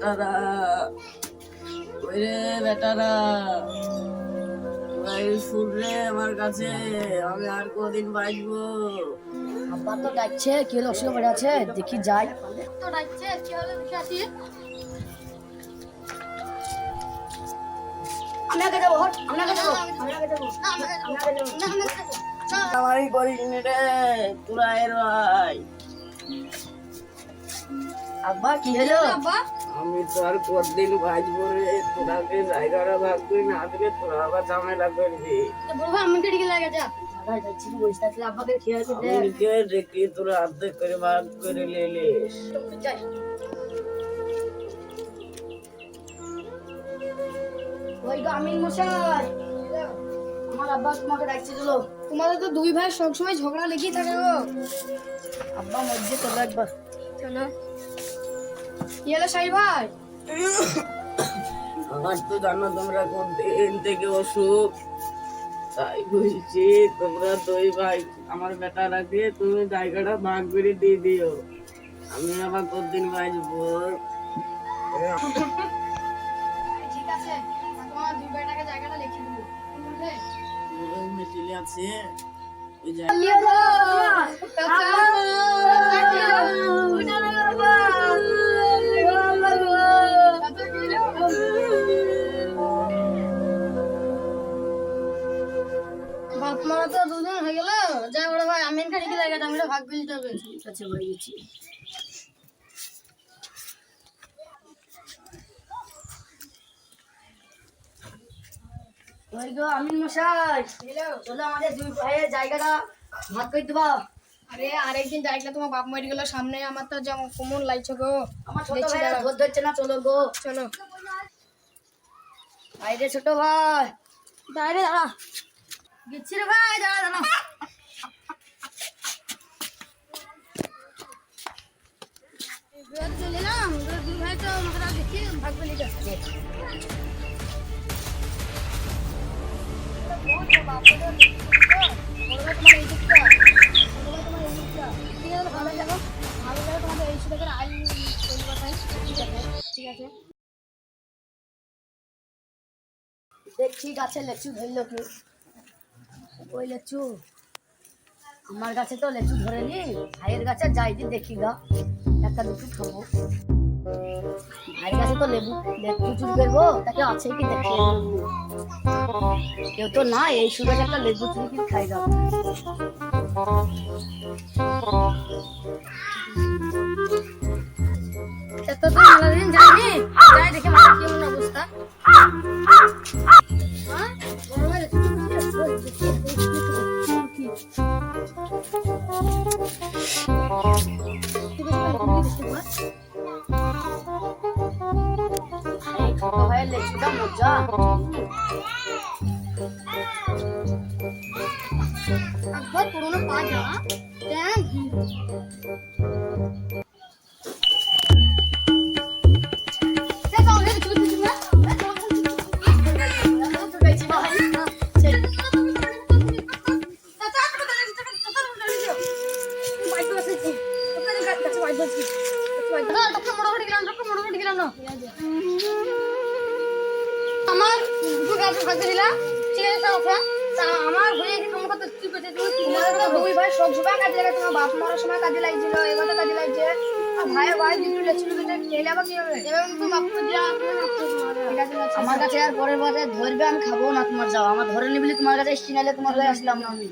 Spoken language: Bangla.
বেটারা, ওরে বেটারা, শুন রে আমার কাছে, আমি আর কদিন বাঁচবো। আব্বা তো ডাকছে, কি হলো? অসুখ পড়ে আছে, দেখি যাই। তো ডাকছে, কি হলো দেখে আসি। আমি আগে যাবো, আমি আগে যাবো, আমি আগে যাবো। আমারই করিস নি রে, তোরা এর ভাই। আব্বা কি হলো? আব্বা আমি তো আর কতদিন বাঁচবো রে, তোরাকে জায়গাটা ভাগ করে না দিলে তোরা আবার ঝামেলা করবি। বলবো আমি কেটে লাগে যা। দাদা যাচ্ছি, বসে থাকলে আব্বাকে খেয়ে আছে দে। আমি কে দেখি তোরা অর্ধেক করে ভাগ করে নিলিস। যাই। ওই গো আমিন মশাই, আমার আব্বা তোমাকে ডাকছিল। তোমাদের তো দুই ভাই সবসময় ঝগড়া লেগেই থাকে গো। আব্বা মধ্যে চলো একবার। চলো। কি হলো সাই ভাই? আমার তো জানো তোমরা কোন দিন থেকে অসুখ, তাই বলছি তোমরা দুই ভাই আমার বেটারাকে তুমি জায়গাটা ভাগ করে দিয়ে দিও, আমি আবার কতদিন বাঁচবো। ঠিক আছে, তোমার দুই ভাইটাকে জায়গাটা লিখে দেবো। বুঝলে? মিছিল আছে ওই কি হলো? বাপ মারা তো দুজন হয়ে গেল, যাই বড় ভাই আমিন খালি কি লাগে আমরা ভাগ করে দিতে হবে। ঠিক আছে ভাই, গেছি। ওই গো আমিন মশাই, চলো আমাদের দুই ভাইয়ের জায়গাটা ভাগ করে দেবা। আরে আরেকদিন জায়গা তোমার বাপ মরে গেল সামনে, আমার তো যেমন কেমন লাগছে গো। আমার ছোট দেখছি ভাই দাঁড়াও। ধর ধরছে না, চলো গো। চলো বাইরে ছোট ভাই, বাইরে দাঁড়া। গেছি রে ভাই, দাঁড়া দাঁড়া। চলে এলাম, দুই ভাই তো আমাকে দেখি ভাগ করে নিতে আসছে। দেখছি গাছে লেচু ধরলো কি? ওই লেচু আমার গাছে তো লেচু ধরেনি, ভাইয়ের গাছে যাই দি দেখি গা, একটা দুটো খাবো। ভাইয়ের কাছে তো লেচু চুরি করবো, তাকে আছে কি দেখি। কেউ তো না, এই সুযোগে একটা লেবু চুরি কি খাই গা। এত তো মেলাদিন যাইনি, যাই দেখে মাথার কেমন অবস্থা। হ্যাঁ? বড় ভাই লেচু চুরি এই ছোট ভাইয়ের লেচুটা মজা। একবার পুরোনো পা যা দেন। আমার আমার হয়ে তোমার কথা কি করতে তুমি দুই ভাই সব সময় কাজে লাগে, তোমার বাপ মারার সময় কাজে লাগছিল, এবার তো কাজে লাগছে। আর ভাই ভাই দুটো লেচু খেলে আবার কি হবে? এবার তুমি বাপ দিয়া আমার কাছে আর পরের বারে ধরবে, আমি খাবো না তোমার যাও, আমার ধরে নিবলি তোমার কাছে এসছি, নাহলে তোমার কাছে আসলাম না আমি।